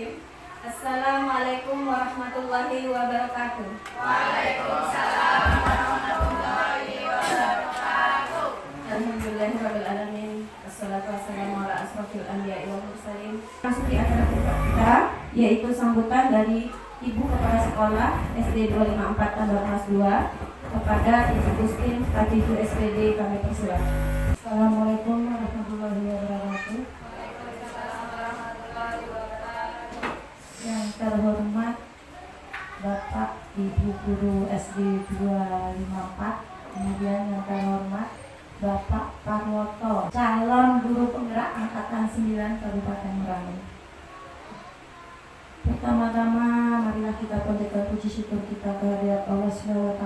Bismillahirrahmanirrahim. Assalamualaikum warahmatullahi wabarakatuh. Waalaikumsalam warahmatullahi wabarakatuh. Alhamdulillahirrahmanirrahim. Assalatu wassalamu ala asrofil anbiya'i wal mursalin. Masuk di acara kita, yaitu sambutan dari Ibu Kepala Sekolah SD 254 Tambak Mas 2 kepada Ibu Gustin K7 SPD. Kami persilakan. Assalamualaikum warahmatullahi wabarakatuh. Yang terhormat Bapak Ibu Guru SD 254, kemudian yang terhormat Bapak Parwoto, calon guru penggerak angkatan 9 Kabupaten Merauke. Pertama-tama marilah kita panjatkan puji syukur kita kehadirat Allah SWT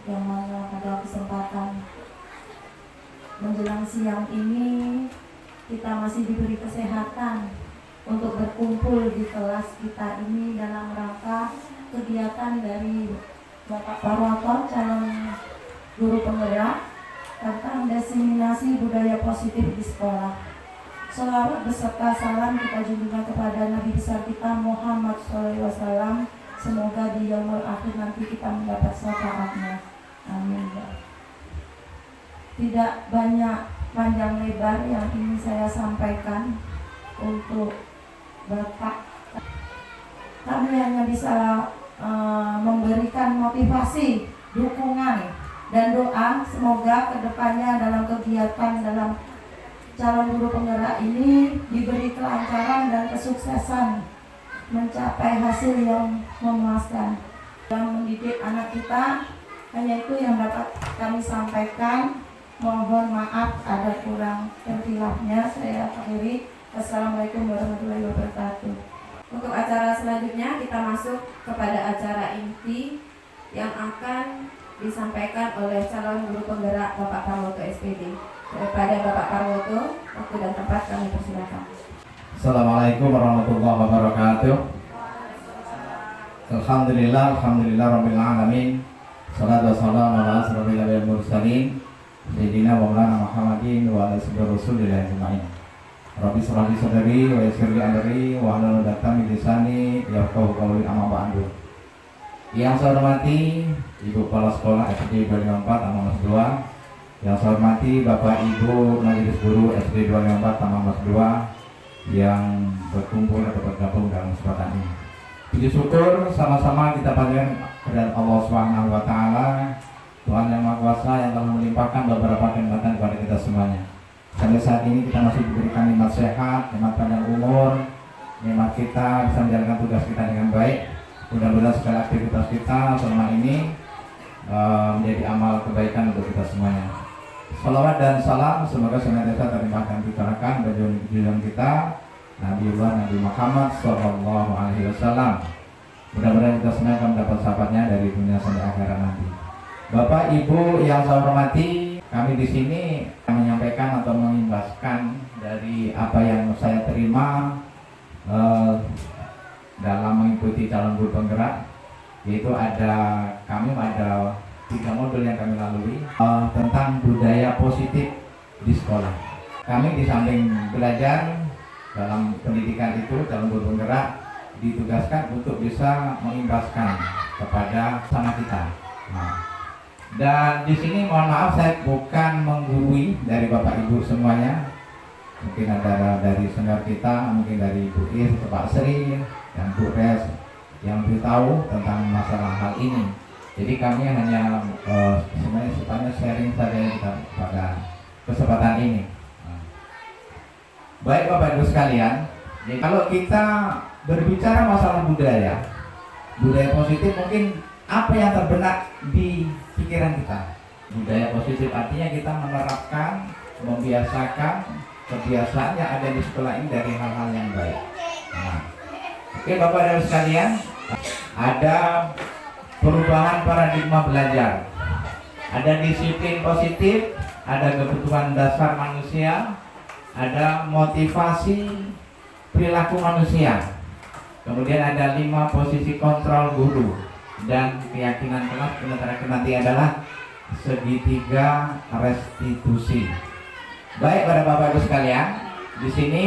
yang mana pada kesempatan menjelang siang ini kita masih diberi kesehatan untuk berkumpul di kelas kita ini dalam rangka kegiatan dari Bapak Parwoto, calon guru penggerak tentang diseminasi budaya positif di sekolah. Selawat beserta salam kita junjungkan kepada Nabi besar kita Muhammad SAW. Semoga di yaumul akhir nanti kita mendapat syafaatnya. Amin. Tidak banyak panjang lebar yang ingin saya sampaikan untuk Bapak. Kami hanya bisa memberikan motivasi, dukungan, dan doa semoga kedepannya dalam kegiatan dalam calon guru penggerak ini diberi kelancaran dan kesuksesan mencapai hasil yang memuaskan. Dalam mendidik anak kita, hanya itu yang dapat kami sampaikan. Mohon maaf ada kurang terkhilafnya. Saya akhiri. Assalamualaikum warahmatullahi wabarakatuh. Untuk acara selanjutnya kita masuk kepada acara inti yang akan disampaikan oleh calon guru penggerak Bapak Parwoto SPD. Kepada Bapak Parwoto, waktu dan tempat kami persilakan. Assalamualaikum warahmatullahi wabarakatuh. Alhamdulillah rabbil alamin. Salatu wassalamu ala asrofil anbiya'i wal mursalin sayyidina wa maulana Muhammadin wa ala sayyidina Rasulillah ajma'in. Rabbi shrah li sadri wa yassir li amri wa hlul 'uqdatam min lisani yafqahu qawli, amma ba'du. Yang saya hormati Ibu Kepala Sekolah SD 254 Tambak Mas 2, yang saya hormati Bapak Ibu Majelis Guru SD 254 Tambak Mas 2 yang berkumpul atau bergabung dalam kesempatan ini. Puji syukur sama-sama kita panjatkan kepada Allah Subhanahu wa taala, Tuhan yang Maha Kuasa yang telah melimpahkan beberapa kenikmatan kepada kita semuanya. Sampai saat ini kita masih diberikan nikmat sehat, nikmat panjang umur, nikmat kita bisa menjalankan tugas kita dengan baik. Mudah-mudahan segala aktivitas kita selama ini menjadi amal kebaikan untuk kita semuanya. Salawat dan salam semoga senantiasa terlimpahkan bicarakan bagi junjungan kita Nabi Muhammad Sallallahu Alaihi Wasallam. Mudah-mudahan kita semua akan mendapat sahabatnya dari dunia sampai akhirat nanti. Bapak Ibu yang saya hormati, kami di sini menyampaikan atau mengimbaskan dari apa yang saya terima dalam mengikuti calon guru penggerak, yaitu kami ada 3 modul yang kami lalui tentang budaya positif di sekolah. Kami di samping belajar dalam pendidikan itu, calon guru penggerak ditugaskan untuk bisa mengimbaskan kepada sama kita. Dan di sini mohon maaf saya bukan menggurui dari Bapak Ibu semuanya. Mungkin ada dari senior kita, mungkin dari Bu Ir, Pak Sri, dan Bu Res yang beritahu tentang masalah hal ini. Jadi kami hanya sebenarnya sharing saja kita pada kesempatan ini. Baik Bapak Ibu sekalian, jadi kalau kita berbicara masalah budaya positif, mungkin apa yang terbenak di pikiran kita? Budaya positif artinya kita menerapkan, membiasakan kebiasaan yang ada di sekolah ini dari hal-hal yang baik. Oke Bapak dan Ibu sekalian, ada perubahan paradigma belajar, ada disiplin positif, ada kebutuhan dasar manusia, ada motivasi perilaku manusia, kemudian ada 5 posisi kontrol guru, dan keyakinan kelas terakhir nanti adalah segitiga restitusi. Baik pada Bapak Ibu sekalian, di sini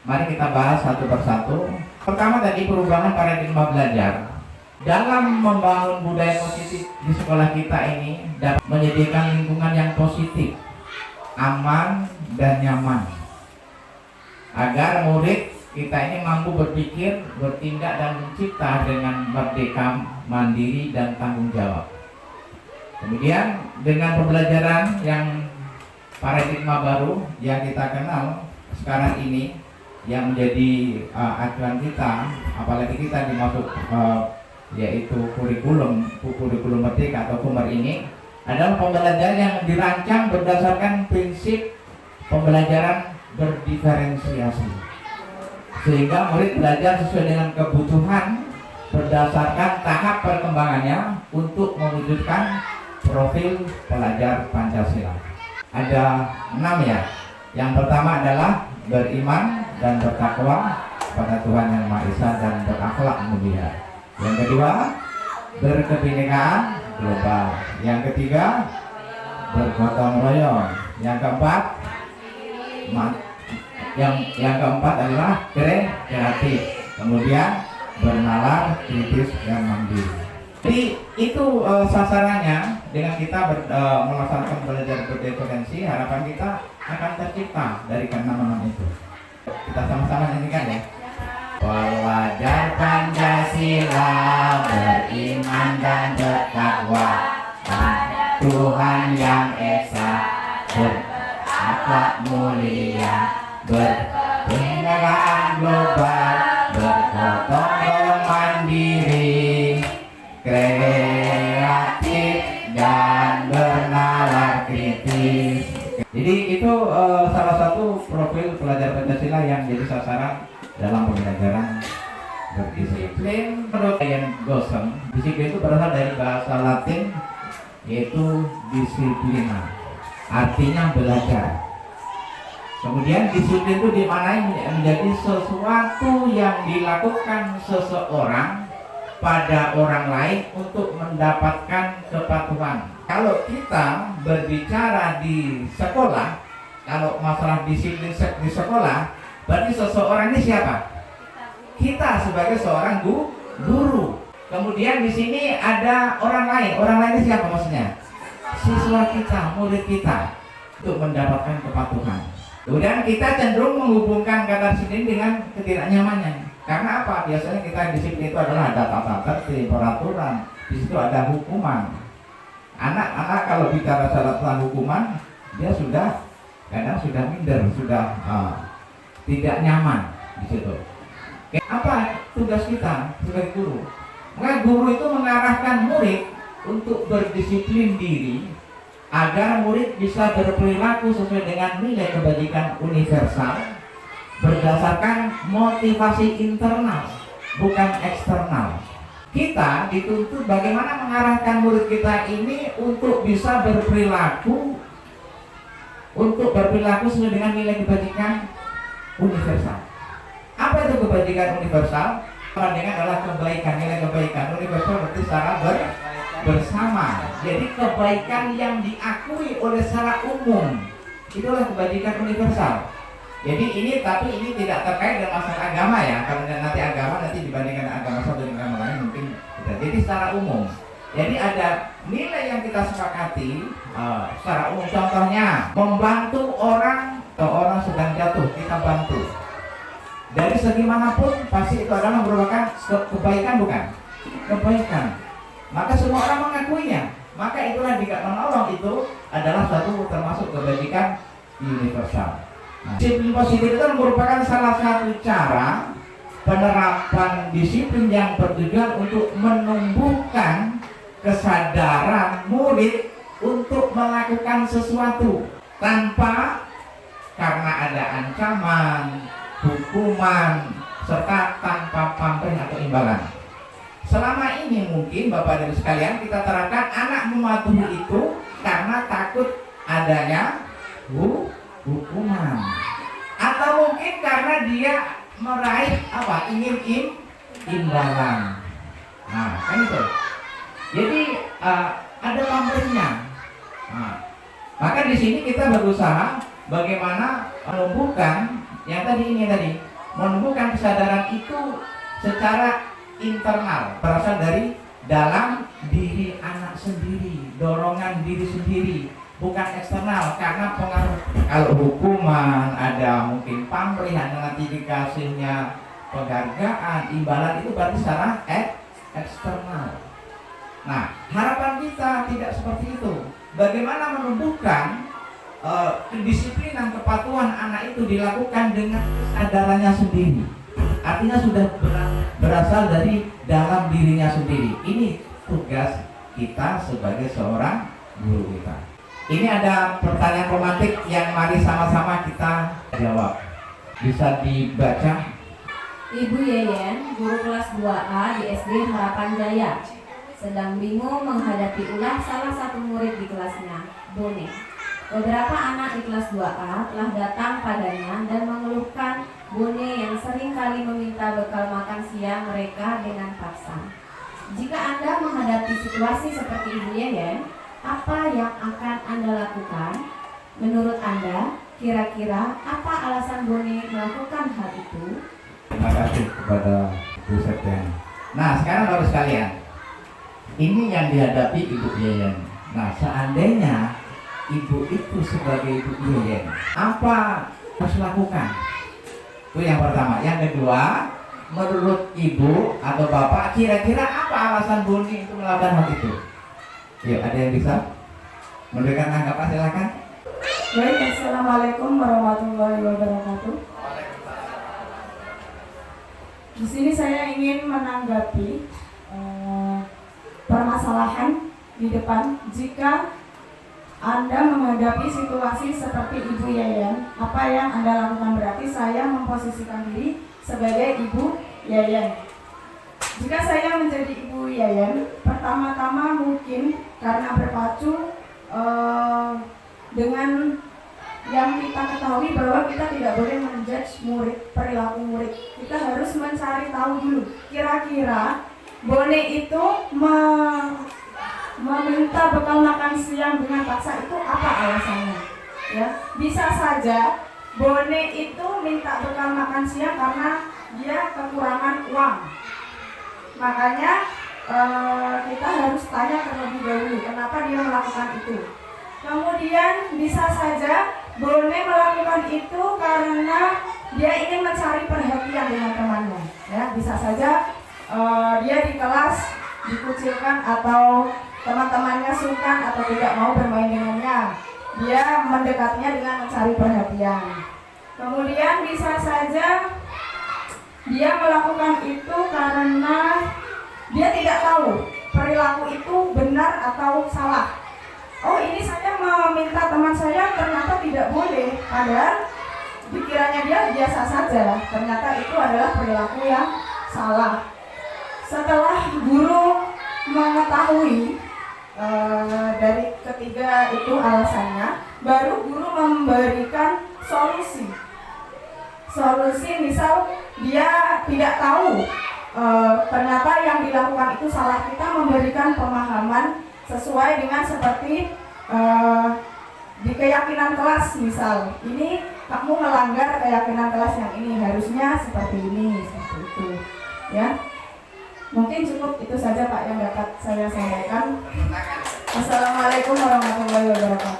mari kita bahas satu persatu Pertama tadi perubahan paradigma belajar. Dalam membangun budaya positif di sekolah kita ini dapat menyediakan lingkungan yang positif, aman dan nyaman, agar murid kita ini mampu berpikir, bertindak dan mencipta dengan merdeka, mandiri dan tanggung jawab. Kemudian dengan pembelajaran yang paradigma baru yang kita kenal sekarang ini, yang menjadi acuan kita, apalagi kita dimasuk yaitu kurikulum merdeka atau KUMER ini, adalah pembelajaran yang dirancang berdasarkan prinsip pembelajaran berdiferensiasi, sehingga murid belajar sesuai dengan kebutuhan berdasarkan tahap perkembangannya untuk mewujudkan profil pelajar Pancasila. Ada 6 ya. Yang pertama adalah beriman dan bertakwa pada Tuhan Yang Maha Esa dan berakhlak mulia. Yang kedua, berkebinekaan global. Yang ketiga, bergotong royong. Yang keempat, yang keempat adalah kreatif. Kemudian bernalar, kritis dan mandiri. Jadi itu sasarannya. Dengan kita melaksanakan belajar berdiferensi, harapan kita akan tercipta dari keenam itu. Kita sama-sama nyanyikan ya. Pelajar Pancasila beriman dan bertakwa pada Tuhan Yang Esa, berakhlak mulia, berkebinekaan global, bergotong royong mandiri, kreatif dan bernalar kritis. Jadi itu salah satu profil pelajar Pancasila yang jadi sasaran dalam pembelajaran berdisiplin. Menurut Ian Gosem, disiplin itu berasal dari bahasa Latin yaitu disiplina, artinya belajar. Kemudian disiplin itu dimaknai menjadi sesuatu yang dilakukan seseorang pada orang lain untuk mendapatkan kepatuhan. Kalau kita berbicara di sekolah, kalau masalah disiplin di sekolah, berarti seseorang ini siapa? Kita sebagai seorang guru. Kemudian di sini ada orang lain. Orang lain ini siapa maksudnya? Siswa kita, murid kita, untuk mendapatkan kepatuhan. Kemudian kita cenderung menghubungkan kata disiplin dengan ketidaknyamanan. Karena apa? Biasanya kita disiplin itu adalah ada tata tertib, peraturan. Di situ ada hukuman. Anak-anak kalau bicara tentang hukuman, dia kadang sudah minder, sudah tidak nyaman di situ. Apa tugas kita sebagai guru? Maka guru itu mengarahkan murid untuk berdisiplin diri agar murid bisa berperilaku sesuai dengan nilai kebajikan universal berdasarkan motivasi internal, bukan eksternal. Kita dituntut bagaimana mengarahkan murid kita ini untuk bisa berperilaku sesuai dengan nilai kebajikan universal. Apa itu kebajikan universal? Dengan adalah kebaikan, nilai kebaikan universal berarti secara bersama. Jadi kebaikan yang diakui oleh secara umum, itulah kebajikan universal. Jadi ini tidak terkait dengan masalah agama ya. Kalau nanti agama dibandingkan agama satu dengan agama lain mungkin tidak. Jadi secara umum. Jadi ada nilai yang kita sepakati secara umum. Contohnya membantu orang atau orang sedang jatuh, kita bantu. Dari segi manapun pasti itu adalah merupakan kebaikan, bukan? Kebaikan. Maka semua orang mengakuinya. Maka itulah jika menolong itu adalah satu termasuk kebajikan universal. Disiplin positif itu merupakan salah satu cara penerapan disiplin yang bertujuan untuk menumbuhkan kesadaran murid untuk melakukan sesuatu karena ada ancaman, hukuman, serta tanpa pamrih atau imbalan. Selama ini mungkin Bapak dan Ibu sekalian kita terapkan anak mematuhi itu karena takut adanya hukuman, atau mungkin karena dia meraih ingin imbalan. Nah, kan itu. Jadi ada pamrihnya. Nah, maka di sini kita berusaha bagaimana menumbuhkan yang menumbuhkan kesadaran itu secara internal, berasal dari dalam diri anak sendiri, dorongan diri sendiri, bukan eksternal. Karena pengaruh, kalau hukuman ada mungkin pamrihan, nanti dikasihnya penghargaan, imbalan, itu berarti secara eksternal. Nah, harapan kita tidak seperti itu. Bagaimana menumbuhkan kedisiplinan, kepatuhan anak itu dilakukan dengan kesadarannya sendiri. Artinya sudah berasal dari dalam dirinya sendiri. Ini tugas kita sebagai seorang guru kita. Ini ada pertanyaan romantik yang mari sama-sama kita jawab. Bisa dibaca. Ibu Yeyen, guru kelas 2A di SD Harapan Jaya, sedang bingung menghadapi ulah salah satu murid di kelasnya, Bone. Beberapa anak di kelas 2A telah datang padanya dan mengeluhkan Bone yang sering kali meminta bekal makan siang mereka dengan paksa. Jika Anda menghadapi situasi seperti Ibu Yeyen, apa yang akan Anda lakukan? Menurut Anda, kira-kira apa alasan Bone melakukan hal itu? Terima kasih kepada Bu Septian. Nah, sekarang Bapak sekalian, ini yang dihadapi Ibu Yeyen. Nah, seandainya Ibu itu sebagai Ibu Yeyen, apa harus lakukan? Itu yang pertama. Yang kedua, menurut Ibu atau Bapak, kira-kira apa alasan Boni itu melakukan hal itu? Yuk, ada yang bisa memberikan tanggapan? Silakan. Baik, assalamualaikum warahmatullahi wabarakatuh. Di sini saya ingin menanggapi permasalahan di depan. Jika Anda menghadapi situasi seperti Ibu Yeyen, apa yang Anda lakukan? Berarti saya memposisikan diri sebagai Ibu Yeyen. Jika saya menjadi Ibu Yeyen, pertama-tama mungkin karena berpacu dengan yang kita ketahui bahwa kita tidak boleh menjudge murid, perilaku murid. Kita harus mencari tahu dulu, kira-kira Bone itu meminta bekal makan siang dengan paksa itu apa alasannya? Ya, bisa saja Bone itu minta bekal makan siang karena dia kekurangan uang. Makanya kita harus tanya terlebih dahulu kenapa dia melakukan itu. Kemudian bisa saja Bone melakukan itu karena dia ingin mencari perhatian dengan temannya. Ya, bisa saja dia di kelas dikucilkan atau teman-temannya sungkan atau tidak mau bermain dengannya. Dia mendekatnya dengan mencari perhatian. Kemudian bisa saja dia melakukan itu karena dia tidak tahu perilaku itu benar atau salah. Oh, ini saya meminta teman saya ternyata tidak boleh, padahal pikirannya dia biasa saja. Ternyata itu adalah perilaku yang salah. Setelah guru mengetahui dari ketiga itu alasannya, baru guru memberikan solusi. Solusi misal dia tidak tahu ternyata yang dilakukan itu salah, kita memberikan pemahaman sesuai dengan seperti di keyakinan kelas. Misal, ini kamu melanggar keyakinan kelas yang ini, harusnya seperti ini, seperti itu. Ya, mungkin cukup itu saja Pak yang dapat saya sampaikan. Assalamualaikum warahmatullahi wabarakatuh.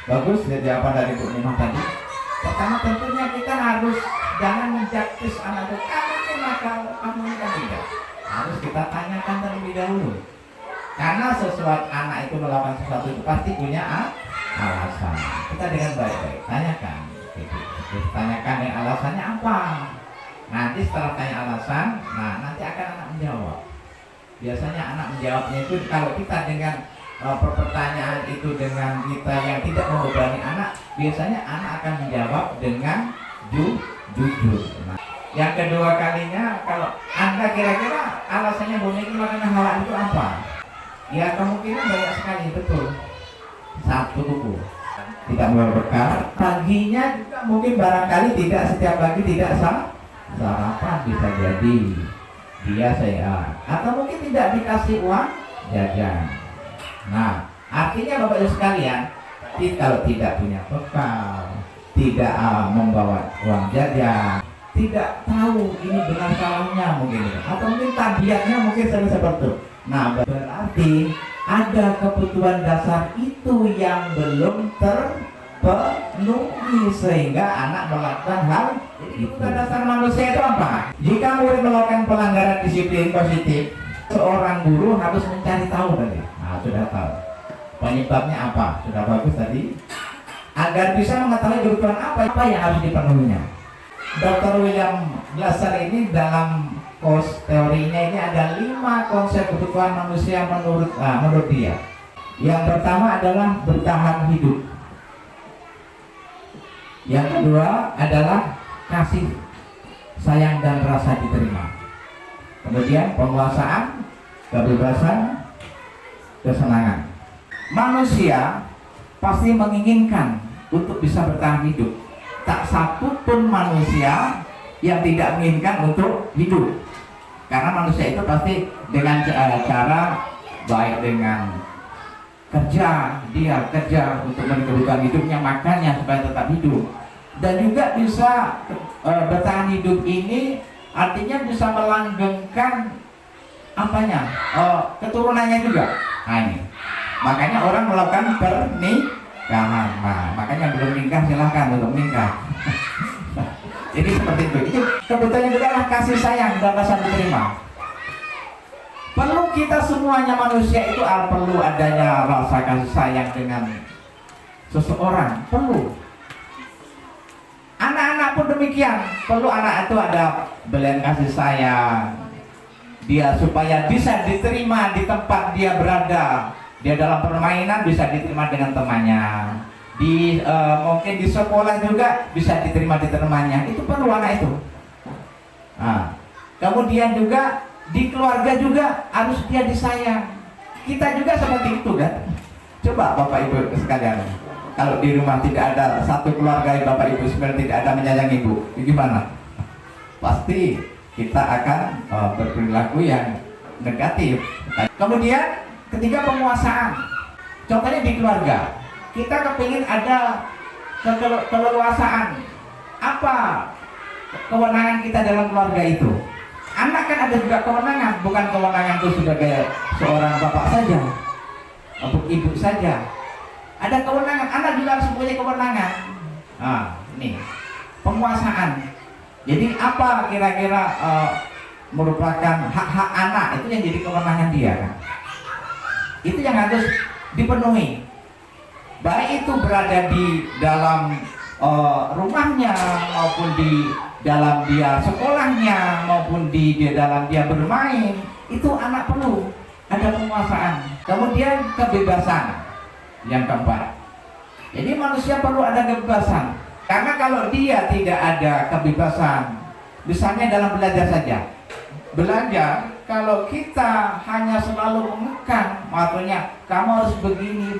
Bagus ya jawaban dari Bu Nina tadi. Pertama tentunya kita harus jangan menjudge anak itu, kamu itu nakal, kamu kan tidak. Harus kita tanyakan terlebih dahulu. Karena sesuatu anak itu melakukan sesuatu itu pasti punya alasan. Kita dengan baik-baik tanyakan. Tanyakan yang alasannya apa. Nanti setelah tanya alasan, nanti akan anak menjawab. Biasanya anak menjawabnya itu kalau kita dengan pertanyaan itu dengan kita yang tidak membebani anak, biasanya anak akan menjawab dengan jujur. Nah, yang kedua kalinya, kalau Anda kira-kira alasannya Bone itu melakukan hal itu apa? Ya kemungkinan banyak sekali, betul. Satu buku tidak membawa bekal, paginya juga mungkin barangkali tidak setiap pagi tidak sarapan, bisa jadi dia sehat, atau mungkin tidak dikasih uang jajan. Nah, artinya Bapak Ibu sekalian, kalau tidak punya bekal, tidak membawa uang jajan, tidak tahu ini benar salahnya mungkin, atau mungkin tabiatnya mungkin seperti itu. Nah, berarti ada kebutuhan dasar itu yang belum terpenuhi sehingga anak melakukan hal. Jadi kebutuhan dasar manusia itu apa? Jika murid melakukan pelanggaran disiplin positif, seorang guru harus mencari tahu tadi. Nah, sudah tahu penyebabnya apa, sudah bagus tadi. Agar bisa mengetahui kebutuhan apa yang harus dipenuhinya. Dr. William Glasser ini dalam teorinya ini ada 5 konsep kebutuhan manusia menurut dia. Yang pertama adalah bertahan hidup. Yang kedua adalah kasih, sayang dan rasa diterima. Kemudian penguasaan, kebebasan, kesenangan. Manusia pasti menginginkan untuk bisa bertahan hidup. Tak satu pun manusia yang tidak menginginkan untuk hidup. Karena manusia itu pasti dengan cara baik dengan kerja, dia kerja untuk kebutuhan hidupnya, makannya supaya tetap hidup. Dan juga bisa bertahan hidup ini artinya bisa melanggengkan apanya? Keturunannya juga. Nah, ini. Makanya orang melakukan pernikahan. Nah, makanya belum nikah silahkan untuk menikah. Jadi seperti itu. Itu kebutuhannya juga adalah kasih sayang dan rasa diterima. Perlu kita semuanya manusia itu perlu adanya rasa kasih sayang dengan seseorang. Perlu. Anak-anak pun demikian. Perlu anak itu ada belian kasih sayang. Dia supaya bisa diterima di tempat dia berada. Dia dalam permainan bisa diterima dengan temannya. Mungkin di sekolah juga bisa diterima di temannya. Itu perlu anak itu. Nah, kemudian juga di keluarga juga harus dia disayang. Kita juga seperti itu kan. Coba Bapak Ibu sekalian, kalau di rumah tidak ada satu keluarga Bapak Ibu sebenarnya tidak ada menyayangi Ibu, gimana? Pasti kita akan berperilaku yang negatif. Kemudian ketiga, penguasaan. Contohnya di keluarga, kita kepingin ada keleluasaan. Apa kewenangan kita dalam keluarga itu? Anak kan ada juga kewenangan, bukan kewenangan itu sebagai seorang bapak saja, atau ibu saja. Ada kewenangan, anak juga harus punya kewenangan. Nah, ini penguasaan. Jadi apa kira-kira merupakan hak-hak anak itu yang jadi kewenangan dia kan? Itu yang harus dipenuhi. Baik itu berada di dalam rumahnya maupun di dalam dia sekolahnya maupun di dalam dia bermain, itu anak perlu ada penguasaan. Kemudian kebebasan yang keempat. Jadi manusia perlu ada kebebasan. Karena kalau dia tidak ada kebebasan, misalnya dalam belajar saja. Belajar, kalau kita hanya selalu mengekang, maksudnya kamu harus begini,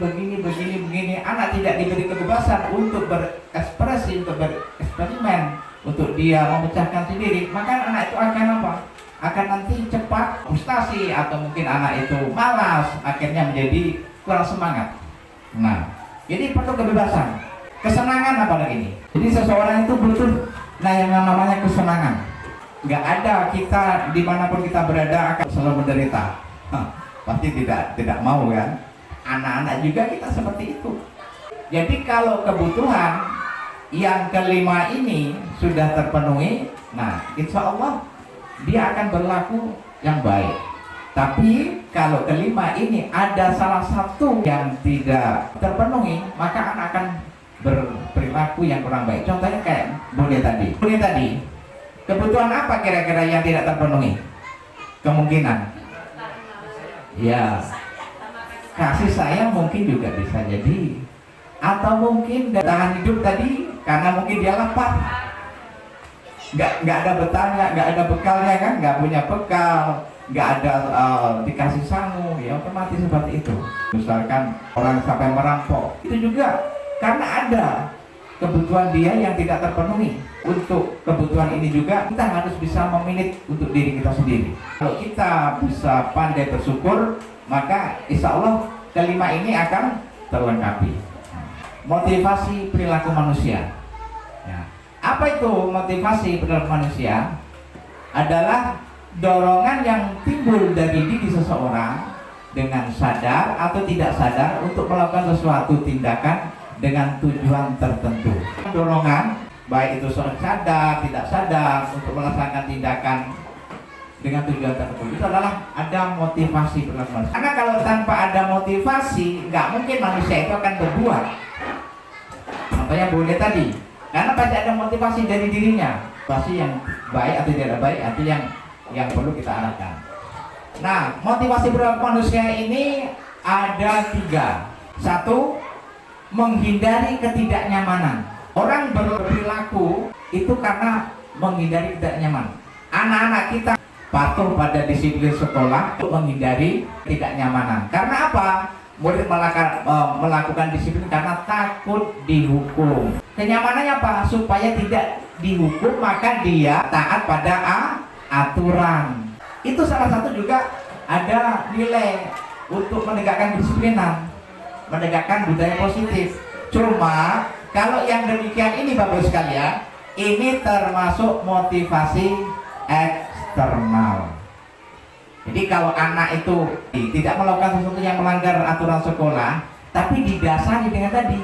anak tidak diberi kebebasan untuk berekspresi, untuk bereksperimen, untuk dia memecahkan sendiri, maka anak itu akan apa? Akan nanti cepat frustasi, atau mungkin anak itu malas, akhirnya menjadi kurang semangat. Nah, jadi perlu kebebasan, kesenangan apalagi ini. Jadi seseorang itu butuh yang namanya kesenangan. Nggak ada kita dimanapun kita berada akan selalu menderita. Pasti tidak mau kan. Anak-anak juga kita seperti itu. Jadi kalau kebutuhan yang kelima ini sudah terpenuhi, nah insya Allah dia akan berlaku yang baik. Tapi kalau kelima ini ada salah satu yang tidak terpenuhi, maka anak akan berperilaku yang kurang baik. Contohnya kayak Bunda tadi. Kebutuhan apa kira-kira yang tidak terpenuhi? Kemungkinan ya kasih sayang mungkin juga bisa jadi, atau mungkin tahan hidup tadi karena mungkin dia lapar, nggak ada betahnya, nggak ada bekalnya kan, nggak punya bekal, nggak ada dikasih sangu, ya otomatis seperti itu. Misalkan orang sampai merampok, itu juga karena ada kebutuhan dia yang tidak terpenuhi. Untuk kebutuhan ini juga kita harus bisa memilih untuk diri kita sendiri. Kalau kita bisa pandai bersyukur, maka insya Allah kelima ini akan terlengkapi. Motivasi perilaku manusia ya. Apa itu motivasi perilaku manusia? Adalah dorongan yang timbul dari diri seseorang dengan sadar atau tidak sadar untuk melakukan sesuatu tindakan dengan tujuan tertentu. Dorongan, baik itu sadar, tidak sadar, untuk melaksanakan tindakan dengan tujuan tertentu, itu adalah ada motivasi perilaku manusia. Karena kalau tanpa ada motivasi, nggak mungkin manusia itu akan berbuat. Contohnya boleh tadi, karena pasti ada motivasi dari dirinya, motivasi yang baik atau tidak baik, atau yang perlu kita arahkan. Nah, motivasi perilaku manusia ini ada 3. 1, menghindari ketidaknyamanan. Orang berperilaku itu karena menghindari ketidaknyamanan. Anak-anak kita patuh pada disiplin sekolah untuk menghindari ketidaknyamanan. Karena apa? Murid melakukan disiplin karena takut dihukum. Kenyamanannya apa? Supaya tidak dihukum, maka dia taat pada aturan. Itu salah satu juga ada nilai untuk menegakkan kedisiplinan, menegakkan budaya positif. Cuma kalau yang demikian ini Bapak sekalian, ini termasuk motivasi eksternal. Jadi kalau anak itu tidak melakukan sesuatu yang melanggar aturan sekolah, tapi didasari dengan tadi,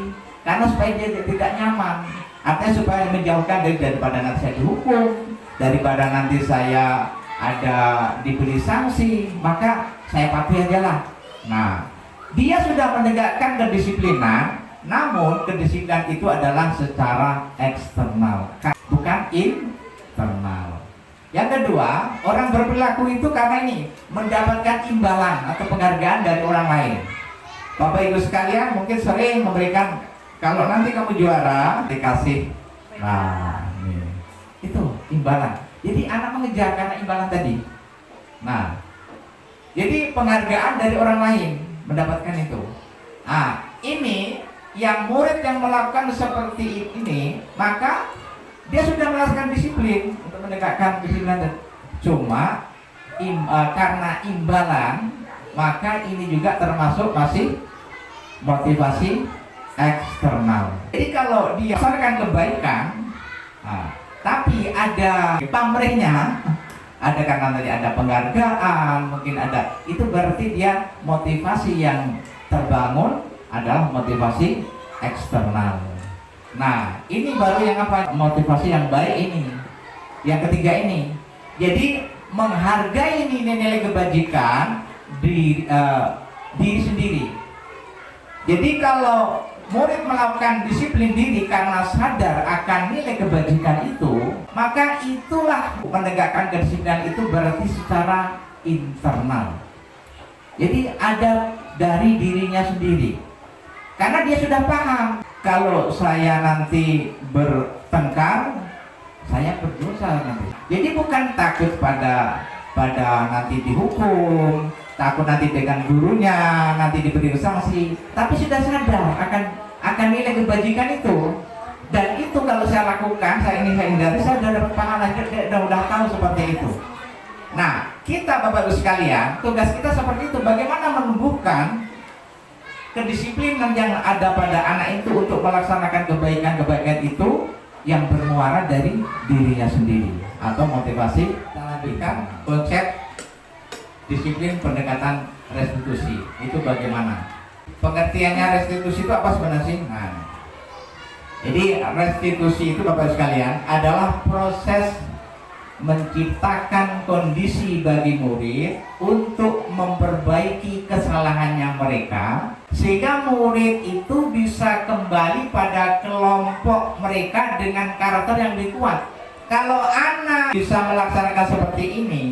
karena supaya dia tidak nyaman, artinya supaya menjauhkan daripada nanti saya dihukum, daripada nanti saya ada diberi sanksi, maka saya patuhi aja lah. Nah, dia sudah menegakkan kedisiplinan, namun kedisiplinan itu adalah secara eksternal, bukan internal. Yang kedua, orang berperilaku itu karena ini mendapatkan imbalan atau penghargaan dari orang lain. Bapak Ibu sekalian mungkin sering memberikan, kalau nanti kamu juara dikasih, nah ini itu imbalan. Jadi anak mengejar karena imbalan tadi. Nah, jadi penghargaan dari orang lain mendapatkan itu. Nah, ini yang murid yang melakukan seperti ini, maka dia sudah melakukan disiplin untuk menegakkan disiplin. Cuma karena imbalan, maka ini juga termasuk masih motivasi eksternal. Jadi kalau dia berdasarkan kebaikan, tapi ada pamrihnya, ada karena tadi ada penghargaan, mungkin ada, itu berarti dia motivasi yang terbangun adalah motivasi eksternal. Nah, ini baru yang apa? Motivasi yang baik ini. Yang ketiga ini. Jadi menghargai nilai-nilai kebajikan di diri sendiri. Jadi kalau murid melakukan disiplin diri karena sadar akan nilai kebajikan itu, maka itulah menegakkan kedisiplinan itu berarti secara internal. Jadi ada dari dirinya sendiri. Karena dia sudah paham, kalau saya nanti bertengkar, saya berdosa nanti. Jadi bukan takut pada nanti dihukum, takut nanti dengan gurunya, nanti diberi sanksi, tapi sudah sadar akan nilai kebajikan itu. Dan itu kalau saya lakukan, saya hindari, saya sudah dapat pahala, sudah tahu seperti itu. Nah, kita Bapak Ibu sekalian, tugas kita seperti itu, bagaimana menumbuhkan kedisiplinan yang ada pada anak itu untuk melaksanakan kebaikan-kebaikan itu yang bermuara dari dirinya sendiri, atau motivasi. Kita lanjutkan konsep disiplin pendekatan restitusi. Itu bagaimana? Pengertiannya restitusi itu apa sebenarnya sih? Nah, jadi restitusi itu Bapak sekalian adalah proses menciptakan kondisi bagi murid untuk memperbaiki kesalahannya mereka, sehingga murid itu bisa kembali pada kelompok mereka dengan karakter yang lebih kuat. Kalau anak bisa melaksanakan seperti ini,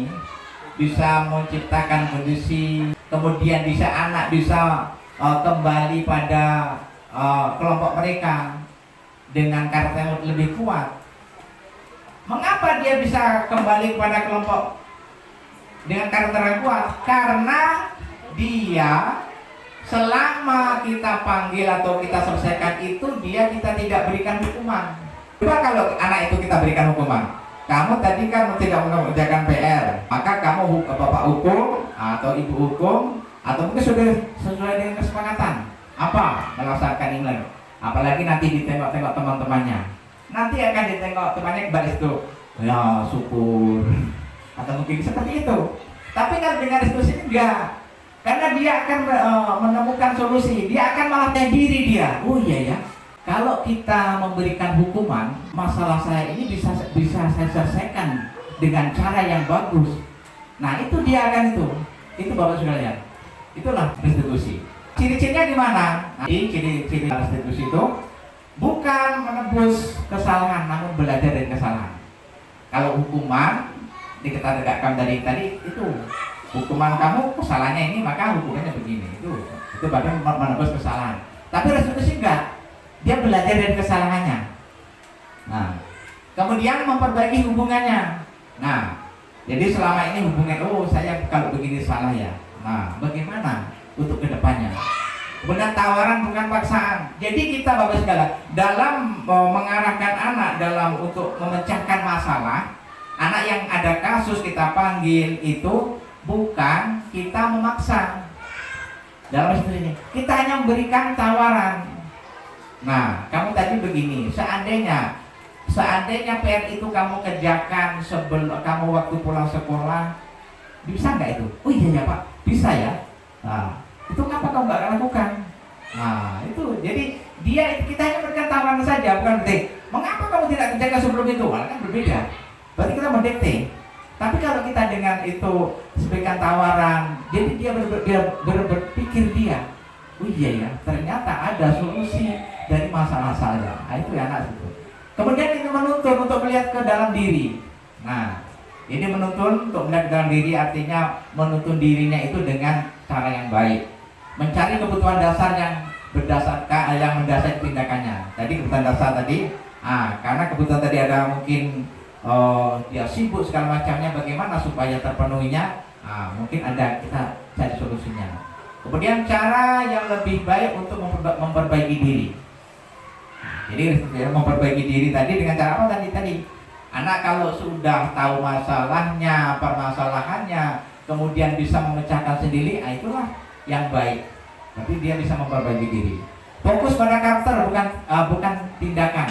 bisa menciptakan kondisi, kemudian anak bisa kembali pada kelompok mereka dengan karakter yang lebih kuat. Mengapa dia bisa kembali kepada kelompok dengan karakter yang kuat? Karena dia selama kita panggil atau kita selesaikan itu, kita tidak berikan hukuman. Coba kalau anak itu kita berikan hukuman, kamu tadi kan tidak mengerjakan PR, maka kamu bapak hukum atau ibu hukum, atau mungkin sudah sesuai dengan kesepakatan apa melaksanakan ini, apalagi nanti ditembak-tembak teman-temannya. nanti akan ditengok temannya baris itu, ya syukur, atau mungkin seperti itu. Tapi kalau dengan restitusi enggak, karena dia akan menemukan solusi, dia akan malah diri dia. Oh iya ya, kalau kita memberikan hukuman, masalah saya ini bisa saya selesaikan dengan cara yang bagus. Nah itu dia akan itu Bapak sekalian. Itulah restitusi. Ciri-cirinya di mana? Nah, ciri-ciri restitusi itu bukan menebus kesalahan, namun belajar dari kesalahan. Kalau hukuman kita tegakkan tadi itu hukuman kamu kesalahannya ini maka hukumannya begini, itu baru menebus kesalahan. Tapi restitusi enggak, dia belajar dari kesalahannya. Nah kemudian memperbaiki hubungannya. Nah jadi selama ini hubungan, oh saya kalau begini salah ya, nah bagaimana untuk kedepannya. Kemudian tawaran bukan paksaan. Jadi kita Bapak sekalian dalam mengarahkan anak dalam untuk memecahkan masalah, anak yang ada kasus kita panggil itu bukan kita memaksa. Dalam istilah ini kita hanya memberikan tawaran. Nah, kamu tadi begini, seandainya PR itu kamu kerjakan sebelum kamu waktu pulang sekolah, bisa nggak itu? Oh iya ya Pak, bisa ya. Nah, itu kenapa kamu nggak lakukan? Nah, itu jadi kita hanya memberikan tawaran saja, bukan berarti mengapa kamu tidak kerjakan sebelum itu? Kan berbeda. Berarti kita mendikte. Tapi kalau kita dengan itu sebagai tawaran, jadi dia berpikir dia, oh iya ya, ternyata ada solusi dari masalah saya. Nah, itu ya anak itu. Kemudian itu menuntun untuk melihat ke dalam diri. Nah, ini menuntun untuk melihat ke dalam diri artinya menuntun dirinya itu dengan cara yang baik, mencari kebutuhan dasar yang berdasarkan yang mendasari tindakannya. Tadi kebutuhan dasar tadi, karena kebutuhan tadi ada mungkin dia sibuk segala macamnya, bagaimana supaya terpenuhinya? Mungkin ada kita cari solusinya. Kemudian cara yang lebih baik untuk memperbaiki diri. Jadi memperbaiki diri tadi dengan cara apa tadi? Anak kalau sudah tahu masalahnya, permasalahannya, kemudian bisa memecahkan sendiri, itulah yang baik. Tapi dia bisa memperbaiki diri. Fokus pada karakter bukan tindakan.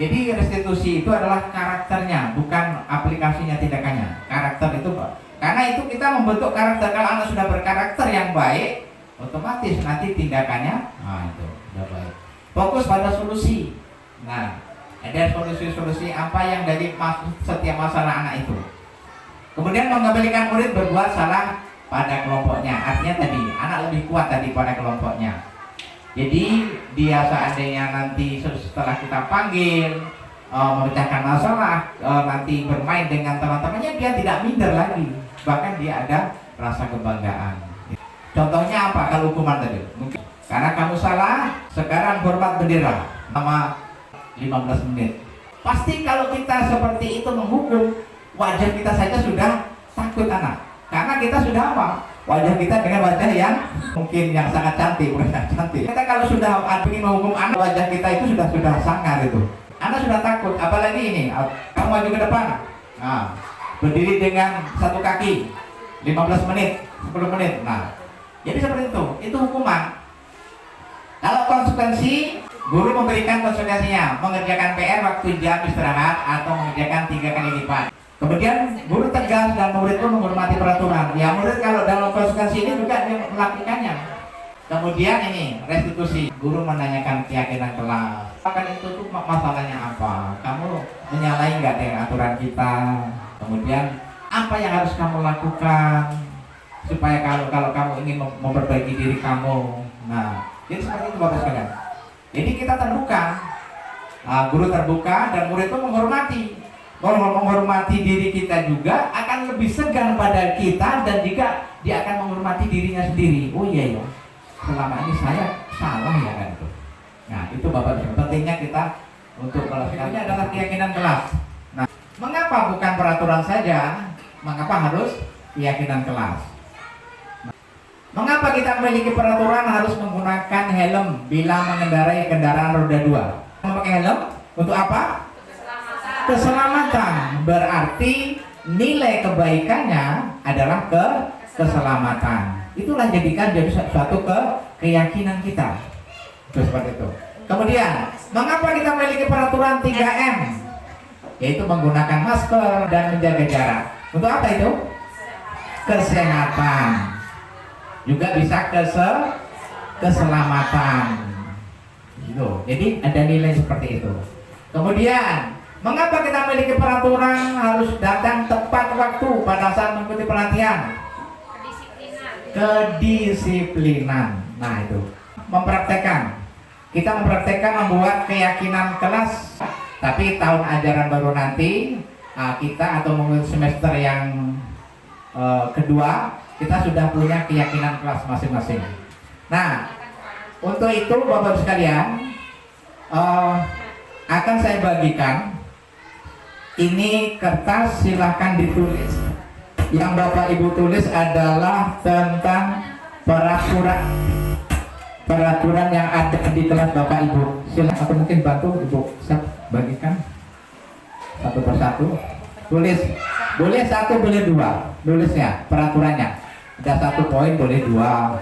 Jadi restitusi itu adalah karakternya, bukan aplikasinya tindakannya. Karakter itu Pak. Karena itu kita membentuk karakter. Kalau anak sudah berkarakter yang baik, otomatis nanti tindakannya itu sudah baik. Fokus pada solusi. Nah, ada solusi-solusi apa yang dari setiap masalah anak itu. Kemudian mengembalikan murid berbuat salah pada kelompoknya. Artinya tadi anak lebih kuat tadi pada kelompoknya. Jadi dia seandainya nanti setelah kita panggil memecahkan masalah, nanti bermain dengan teman-temannya, dia tidak minder lagi. Bahkan dia ada rasa kebanggaan. Contohnya apa kalau hukuman tadi? Mungkin karena kamu salah, sekarang hormat bendera sama 15 menit. Pasti kalau kita seperti itu menghukum, wajah kita saja sudah takut anak. Karena kita sudah apa? Wajah kita dengan wajah yang mungkin yang sangat cantik, bukan sangat cantik. Kita kalau sudah ingin menghukum anak, wajah kita itu sudah sangar itu. Anak sudah takut, apalagi ini, kamu maju ke depan. Nah, berdiri dengan satu kaki 15 menit, 10 menit. Nah, jadi seperti itu hukuman. Kalau konsekuensi, guru memberikan konsekuensinya, mengerjakan PR waktu jam istirahat atau mengerjakan 3 kali lipat. Kemudian guru tegas dan murid pun menghormati peraturan. Ya murid kalau dalam konsekuensi ini juga dia melakukannya. Kemudian ini restitusi, guru menanyakan keyakinan kelas. Akan itu tuh masalahnya apa? Kamu menyalahi nggak dengan aturan kita? Kemudian apa yang harus kamu lakukan supaya kalau kamu ingin memperbaiki diri kamu? Nah, jadi seperti itu Bapak sekalian. Jadi kita terbuka, guru terbuka dan murid itu menghormati diri kita juga, akan lebih segan pada kita dan juga dia akan menghormati dirinya sendiri. Oh iya ya, selama ini saya salah ya kan itu. Nah itu Bapak pentingnya kita untuk melakukan. Ini adalah keyakinan kelas. Nah, mengapa bukan peraturan saja? Mengapa harus keyakinan kelas? Mengapa kita memiliki peraturan harus menggunakan helm bila mengendarai kendaraan roda 2? Memakai helm untuk apa? Keselamatan. Berarti nilai kebaikannya adalah keselamatan. Itulah jadikan jadi suatu keyakinan kita. Seperti itu. Kemudian, mengapa kita memiliki peraturan 3M? Yaitu menggunakan masker dan menjaga jarak. Untuk apa itu? Kesehatan. Juga bisa keselamatan. Gitu. Jadi ada nilai seperti itu. Kemudian, mengapa kita memiliki peraturan harus datang tepat waktu pada saat mengikuti pelatihan? Kedisiplinan. Nah itu, mempraktekkan. Kita mempraktekkan membuat keyakinan kelas. Tapi tahun ajaran baru nanti kita atau mungkin semester yang kedua kita sudah punya keyakinan kelas masing-masing. Nah, untuk itu Bapak-Ibu sekalian akan saya bagikan ini kertas, silahkan ditulis. Yang Bapak Ibu tulis adalah tentang peraturan yang ada di kelas Bapak Ibu. Silahkan atau mungkin bantu Ibu saya bagikan satu persatu. Tulis, boleh satu, boleh dua. Tulisnya, peraturannya. Ada 1 poin, boleh 2.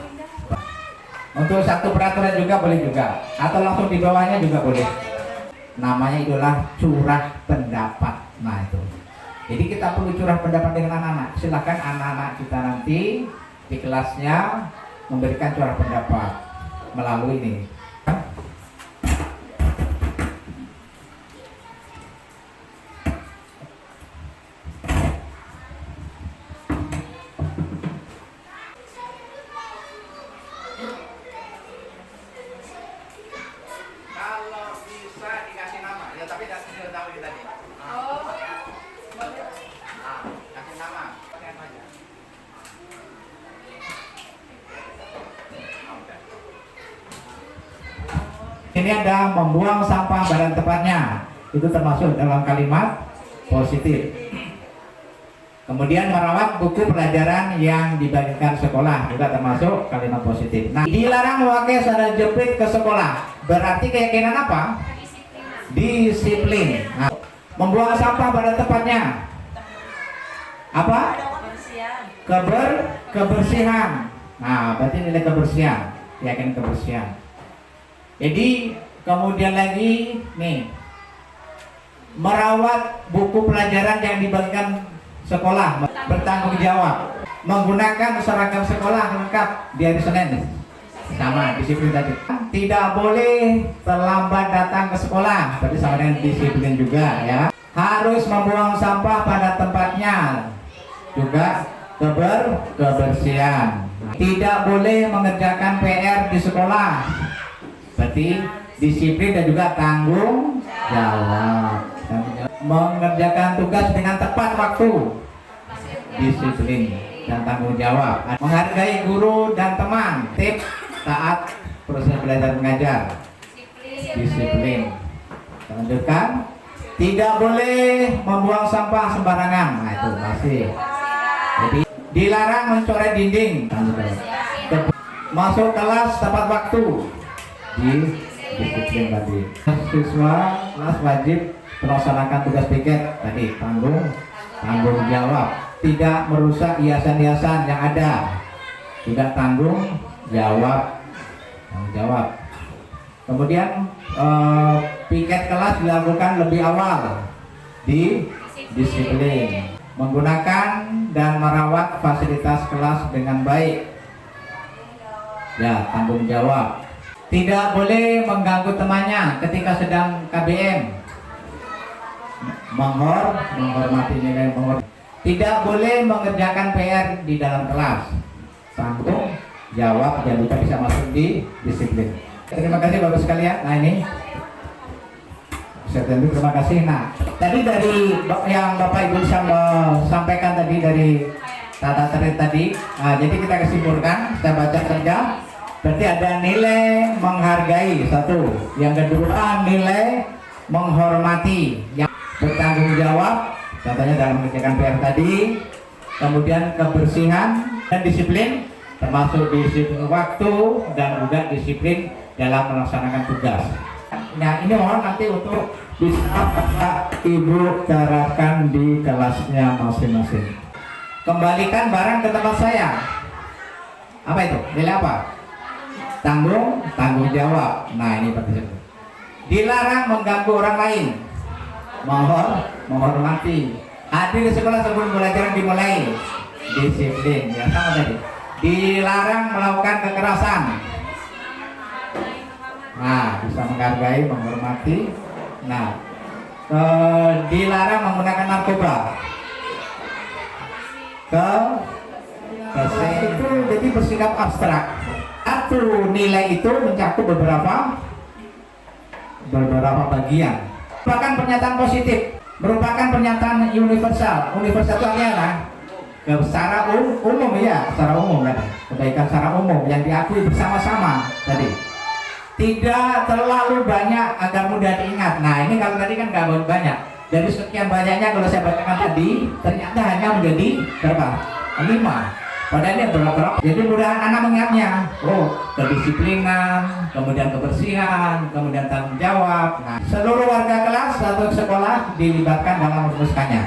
Untuk satu peraturan juga boleh juga. Atau langsung di bawahnya juga boleh. Namanya itulah curah pendapat. Nah itu. Jadi kita perlu curah pendapat dengan anak-anak. Silakan anak-anak kita nanti di kelasnya memberikan curah pendapat melalui ini. Kalau bisa dikasih nama, ya tapi tidak tahu tadi. Kasih nama. Ini ada membuang sampah pada tempatnya. Itu termasuk dalam kalimat positif. Kemudian merawat buku pelajaran yang dibagikan sekolah juga termasuk kalimat positif. Nah, dilarang memakai sandal jepit ke sekolah. Berarti keyakinan apa? Disiplin. Nah, membuang sampah pada tempatnya. Apa? Kebersihan. Nah, berarti nilai kebersihan. Keyakinan kebersihan. Jadi kemudian lagi nih, merawat buku pelajaran yang dibagikan sekolah, bertanggung jawab, menggunakan seragam sekolah lengkap di hari Senin, sama disiplin tadi. Tidak boleh terlambat datang ke sekolah, berarti sama dengan disiplin juga ya. Harus membuang sampah pada tempatnya, juga kebersihan. Tidak boleh mengerjakan PR di sekolah, berarti disiplin dan juga tanggung jawab. Mengerjakan tugas dengan tepat waktu, disiplin dan tanggung jawab. Menghargai guru dan teman, tip taat proses belajar mengajar, disiplin. Lanjutkan, tidak boleh membuang sampah sembarangan. Nah itu masih. Jadi dilarang mencoret dinding. Masuk kelas tepat waktu, disiplin tadi. Siswa kelas wajib melaksanakan tugas piket tadi, tanggung jawab, tidak merusak hiasan-hiasan yang ada, juga tanggung jawab. Kemudian piket kelas dilakukan lebih awal, disiplin, menggunakan dan merawat fasilitas kelas dengan baik, ya tanggung jawab. Tidak boleh mengganggu temannya ketika sedang KBM, menghormati nilai menghormati. Tidak boleh mengerjakan PR di dalam kelas, tanggung jawab, jangan lupa bisa masuk di disiplin. Terima kasih Bapak sekalian. Nah ini saya terima kasih. Nah tadi dari yang Bapak Ibu sampaikan tadi dari tata tertib tadi, jadi kita kesimpulan, saya baca saja. Berarti ada nilai menghargai, satu. Yang kedua nilai menghormati, yang bertanggung jawab, contohnya dalam mengerjakan PR tadi. Kemudian kebersihan dan disiplin, termasuk disiplin waktu dan juga disiplin dalam melaksanakan tugas. Nah ini mohon nanti untuk bisa Ibu terapkan di kelasnya masing-masing. Kembalikan barang ke tempat saya. Apa itu? Nilai apa? Tanggung jawab. Nah ini Pak. Dilarang mengganggu orang lain. Menghormati. Hadir di sekolah sebelum pelajaran dimulai. Disiplin. Yang sama tadi. Dilarang melakukan kekerasan. Nah, bisa menghargai, menghormati. Nah, dilarang menggunakan narkoba. Itu jadi bersikap abstrak. Satu nilai itu mencakup beberapa bagian. Merupakan pernyataan positif, merupakan pernyataan universal. Universal itu artinya apa? Secara umum ya, secara umum kan. Kebaikan secara umum yang diakui bersama-sama tadi. Tidak terlalu banyak agar mudah diingat. Nah ini kalau tadi kan nggak banyak. Dari sekian banyaknya kalau saya bacakan tadi, ternyata hanya menjadi berapa? 5. Padahal ini berapa? Jadi mudah anak mengingatnya. Oh, kedisiplinan, kemudian kebersihan, kemudian tanggung jawab. Nah, seluruh warga kelas atau sekolah dilibatkan dalam merumuskannya.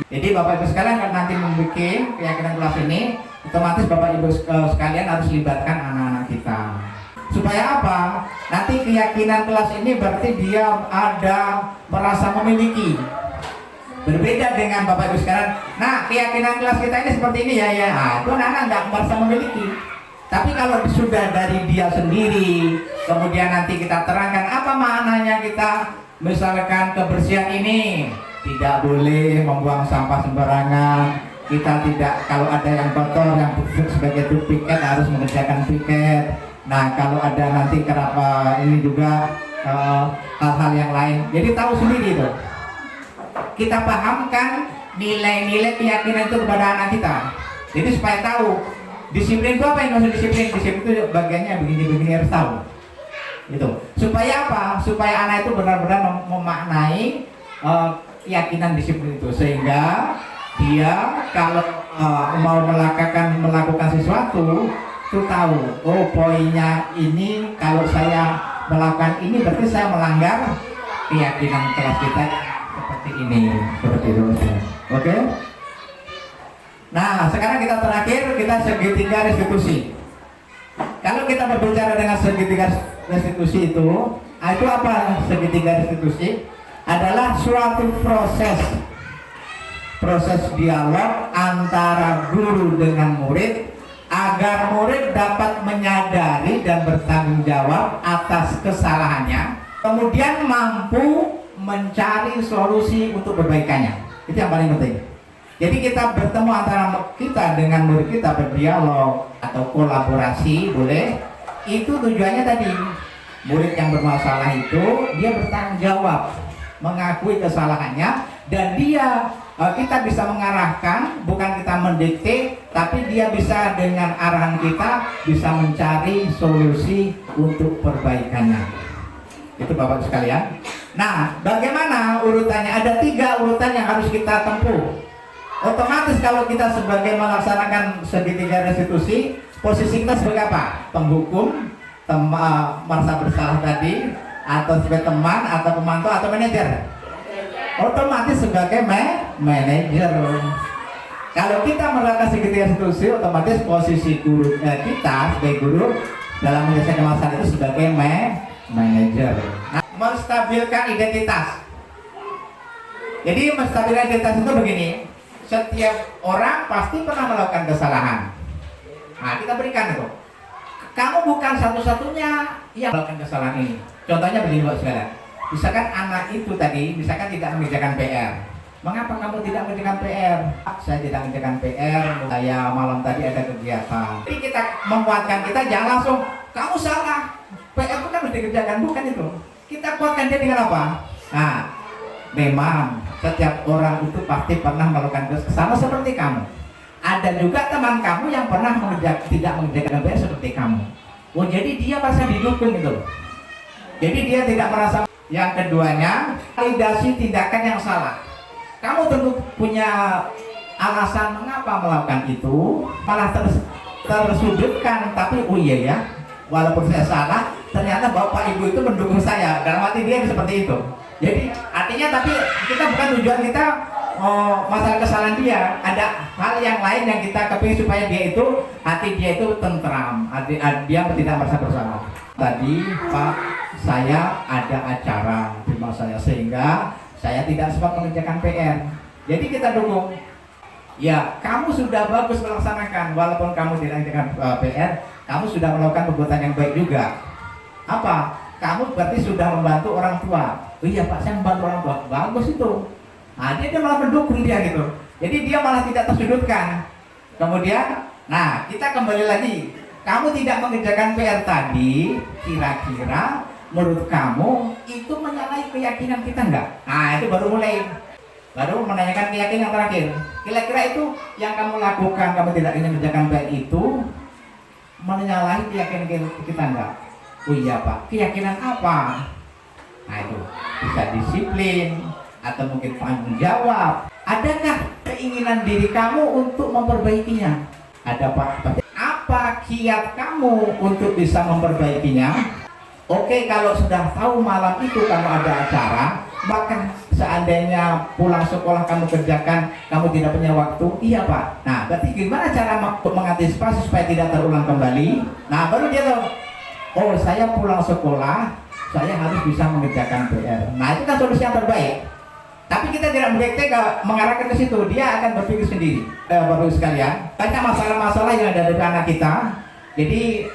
Jadi Bapak Ibu sekalian kalau nanti membuat keyakinan kelas ini, otomatis Bapak Ibu sekalian harus libatkan anak-anak kita. Supaya apa? Nanti keyakinan kelas ini berarti dia ada merasa memiliki. Berbeda dengan Bapak Ibu sekalian. Nah, keyakinan kelas kita ini seperti ini ya. Nah, itu anak-anak nggak merasa memiliki. Tapi kalau sudah dari dia sendiri, kemudian nanti kita terangkan apa maknanya kita misalkan kebersihan ini. Tidak boleh membuang sampah sembarangan. Kita tidak, kalau ada yang kotor yang sebagai piket harus mengerjakan piket. Nah, kalau ada nanti kenapa ini juga hal-hal yang lain. Jadi tahu sendiri itu. Kita pahamkan nilai-nilai keyakinan itu kepada anak kita. Jadi supaya tahu disiplin itu apa yang maksud disiplin? Disiplin itu bagiannya begini-begini harus tahu. Itu. Supaya apa? Supaya anak itu benar-benar memaknai keyakinan disiplin itu, sehingga dia kalau mau melakukan sesuatu itu tahu. Oh, poinnya ini kalau saya melakukan ini berarti saya melanggar keyakinan kelas kita. Seperti ini, seperti itu. Oke. Nah, sekarang kita terakhir, kita segitiga restitusi. Kalau kita berbicara dengan segitiga restitusi itu apa segitiga restitusi? Adalah suatu proses dialog antara guru dengan murid agar murid dapat menyadari dan bertanggung jawab atas kesalahannya, kemudian mampu mencari solusi untuk perbaikannya. Itu yang paling penting. Jadi kita bertemu antara kita dengan murid kita, berdialog atau kolaborasi boleh. Itu tujuannya tadi, murid yang bermasalah itu dia bertanggung jawab, mengakui kesalahannya, dan kita bisa mengarahkan, bukan kita mendikte, tapi dia bisa dengan arahan kita bisa mencari solusi untuk perbaikannya. Itu Bapak sekalian. Nah, bagaimana urutannya? Ada 3 urutan yang harus kita tempuh. Otomatis kalau kita sebagai melaksanakan segitiga restitusi, posisi kita sebagai apa? Penghukum, merasa bersalah tadi, atau sebagai teman, atau pemantau, atau manajer. Otomatis sebagai manajer. Kalau kita melakukan segitiga restitusi, otomatis posisi guru kita sebagai guru dalam menyelesaikan masalah itu sebagai manajer. Nah, menstabilkan identitas. Jadi menstabilkan identitas itu begini. Setiap orang pasti pernah melakukan kesalahan. Nah, kita berikan itu. Kamu bukan satu-satunya yang melakukan kesalahan ini. Contohnya begini Bapak sekalian. Misalkan anak itu tadi, misalkan tidak mengerjakan PR. Mengapa kamu tidak mengerjakan PR? Saya tidak mengerjakan PR. Saya malam tadi ada kegiatan. Jadi kita menguatkan, kita jangan langsung kamu salah. PR itu kan harus dikerjakan, bukan itu. Kita kuatkan dia dengan apa? Nah, memang setiap orang itu pasti pernah melakukan kesalahan seperti kamu. Ada juga teman kamu yang pernah tidak mengerjakan PR seperti kamu. Oh, jadi dia merasa didukung gitu. Jadi dia tidak merasa. Yang keduanya, validasi tindakan yang salah. Kamu tentu punya alasan mengapa melakukan itu, malah tersudutkan. Tapi oh iya ya, walaupun saya salah, ternyata bapak ibu itu mendukung saya. Dalam hati dia seperti itu. Jadi artinya tapi kita bukan tujuan kita masalah kesalahan dia. Ada hal yang lain yang kita kepingin supaya dia itu hati dia itu tentram, dia tidak merasa bersalah. Tadi Pak saya ada acara di rumah saya sehingga saya tidak sempat mengerjakan PR. Jadi kita dukung. Ya, kamu sudah bagus melaksanakan walaupun kamu tidak mengerjakan PR, kamu sudah melakukan perbuatan yang baik juga. Apa? Kamu berarti sudah membantu orang tua. Oh iya Pak, saya membantu orang tua. Bagus itu. Nah, dia malah mendukung dia gitu. Jadi dia malah tidak tersudutkan. Kemudian, nah kita kembali lagi. Kamu tidak mengerjakan PR tadi, kira-kira menurut kamu itu menyalahi keyakinan kita enggak? Nah itu baru mulai. Baru menanyakan keyakinan yang terakhir. Kira-kira itu yang kamu lakukan, kamu tidak ingin mengerjakan PR itu menyalahi keyakinan kita enggak? Oh iya Pak, keyakinan apa? Nah itu bisa disiplin atau mungkin tanggung jawab. Adakah keinginan diri kamu untuk memperbaikinya? Ada Pak. Apa kiat kamu untuk bisa memperbaikinya? Oke, kalau sudah tahu malam itu kamu ada acara, maka seandainya pulang sekolah kamu kerjakan, kamu tidak punya waktu, iya Pak. Nah, berarti gimana cara mengantisipasi supaya tidak terulang kembali? Nah, baru dia tahu, oh saya pulang sekolah, saya harus bisa mengerjakan PR. Nah, itu kan solusi yang terbaik. Tapi kita tidak mengarahkan ke situ, dia akan berpikir sendiri. Bapak Ibu sekalian, banyak masalah-masalah yang ada di anak kita. Jadi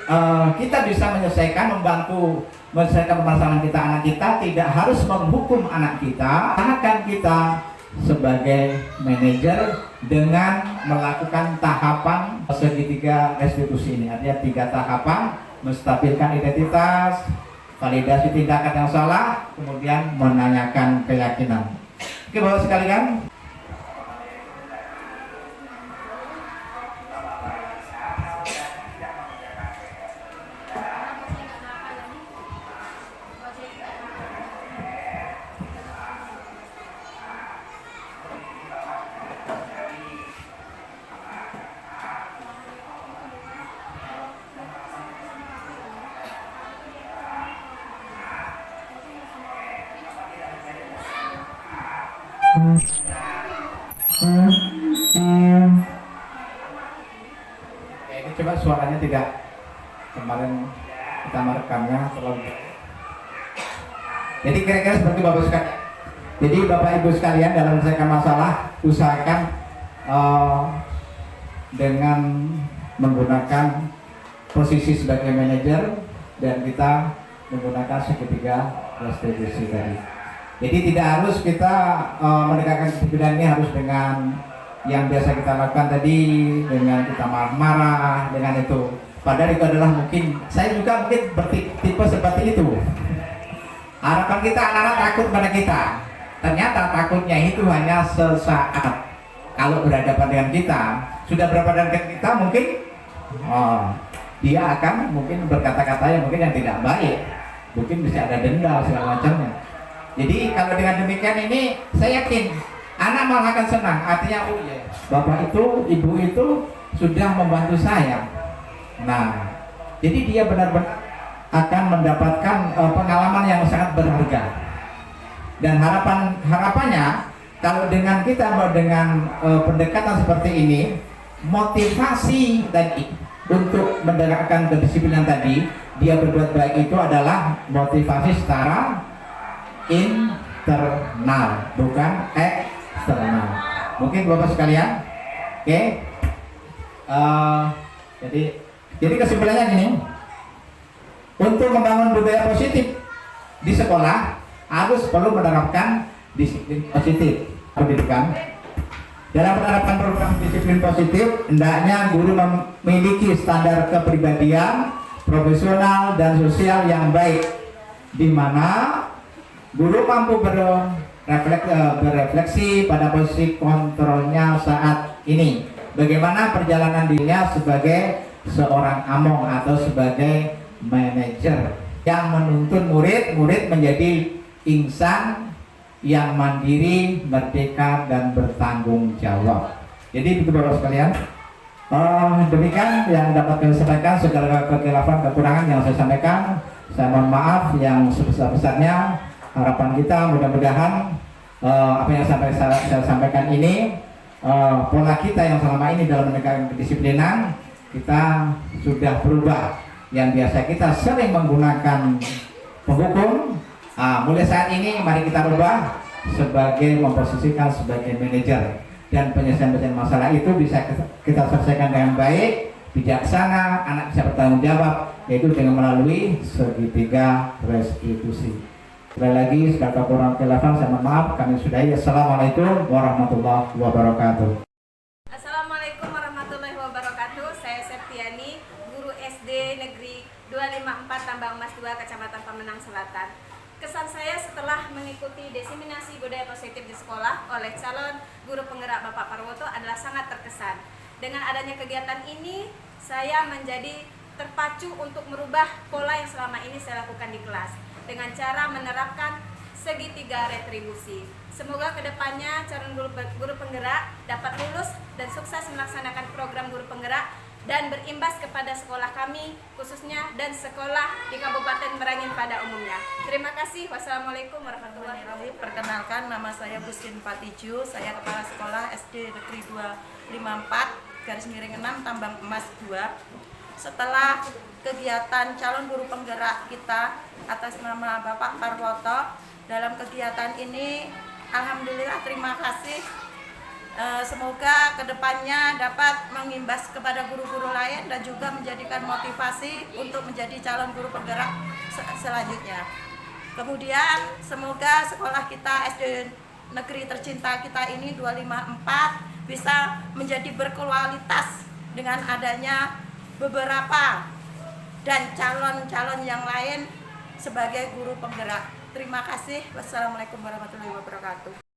kita bisa membantu menyelesaikan permasalahan kita, anak kita, tidak harus menghukum anak kita. Akan kita sebagai manajer dengan melakukan tahapan segitiga restitusi ini. Artinya 3 tahapan: menstabilkan identitas, validasi tindakan yang salah, kemudian menanyakan keyakinan. Oke Bapak sekalian, ini coba suaranya tidak, kemarin kita merekamnya terlalu. Jadi kira-kira seperti Bapak sekalian. Jadi Bapak Ibu sekalian, dalam menyelesaikan masalah usahakan dengan menggunakan posisi sebagai manajer dan kita menggunakan segitiga restitusi tadi. Jadi tidak harus kita mendekatkan bidang ini harus dengan yang biasa kita lakukan tadi, dengan kita marah-marah dengan itu. Padahal itu adalah mungkin, saya juga mungkin bertipe seperti itu. Harapan kita anak-anak takut pada kita. Ternyata takutnya itu hanya sesaat. Kalau berhadapan dengan kita, sudah berhadapan dengan kita mungkin dia akan mungkin berkata-kata yang mungkin yang tidak baik. Mungkin bisa ada denda segala macamnya. Jadi kalau dengan demikian ini saya yakin anak malah akan senang. Artinya oh ya, bapak itu, ibu itu sudah membantu saya. Nah, jadi dia benar-benar akan mendapatkan pengalaman yang sangat berharga. Dan harapannya kalau dengan kita dengan pendekatan seperti ini, motivasi tadi untuk mendapatkan kedisiplinan tadi, dia berbuat baik itu adalah motivasi secara internal, bukan eksternal. Mungkin Bapak sekalian, oke? Jadi kesimpulannya gini, untuk membangun budaya positif di sekolah harus perlu menerapkan disiplin positif pendidikan. Dalam menerapkan program disiplin positif, hendaknya guru memiliki standar kepribadian, profesional dan sosial yang baik, di mana guru mampu berefleksi pada posisi kontrolnya saat ini. Bagaimana perjalanan dirinya sebagai seorang among atau sebagai manajer yang menuntun murid menjadi insan yang mandiri, merdeka dan bertanggung jawab. Jadi begitu Bapak sekalian. Demikian yang dapat saya sampaikan. Segala kekhilafan, kekurangan yang saya sampaikan, saya mohon maaf yang sebesar-besarnya. Harapan kita mudah-mudahan apa yang saya sampaikan ini, pola kita yang selama ini dalam menegakkan kedisiplinan kita sudah berubah. Yang biasa kita sering menggunakan penghukum. Mulai saat ini mari kita rubah sebagai memposisikan sebagai manajer, dan penyelesaian masalah itu bisa kita selesaikan dengan baik, bijaksana, anak bisa bertanggung jawab, yaitu dengan melalui segitiga restitusi. Sekali lagi, segala kurang kelihatan, saya mohon maaf, kami sudahi. Assalamualaikum warahmatullahi wabarakatuh. Assalamualaikum warahmatullahi wabarakatuh. Saya Septiani, guru SD Negeri 254 Tambang Emas 2, Kecamatan Pemenang Selatan. Kesan saya setelah mengikuti diseminasi budaya positif di sekolah oleh calon guru penggerak Bapak Parwoto adalah sangat terkesan. Dengan adanya kegiatan ini, saya menjadi terpacu untuk merubah pola yang selama ini saya lakukan di kelas dengan cara menerapkan segitiga retribusi. Semoga kedepannya calon guru penggerak dapat lulus dan sukses melaksanakan program guru penggerak dan berimbas kepada sekolah kami khususnya dan sekolah di Kabupaten Merangin pada umumnya. Terima kasih. Wassalamualaikum warahmatullahi wabarakatuh. Perkenalkan, nama saya Bustin Patiju, saya Kepala Sekolah SD Negeri 254/6 Tambang Emas 2. Setelah kegiatan calon guru penggerak kita atas nama Bapak Parwoto, dalam kegiatan ini alhamdulillah terima kasih. Semoga kedepannya dapat mengimbas kepada guru-guru lain dan juga menjadikan motivasi untuk menjadi calon guru penggerak selanjutnya. Kemudian semoga sekolah kita SD negeri tercinta kita ini 254 bisa menjadi berkualitas dengan adanya beberapa dan calon-calon yang lain sebagai guru penggerak. Terima kasih. Wassalamualaikum warahmatullahi wabarakatuh.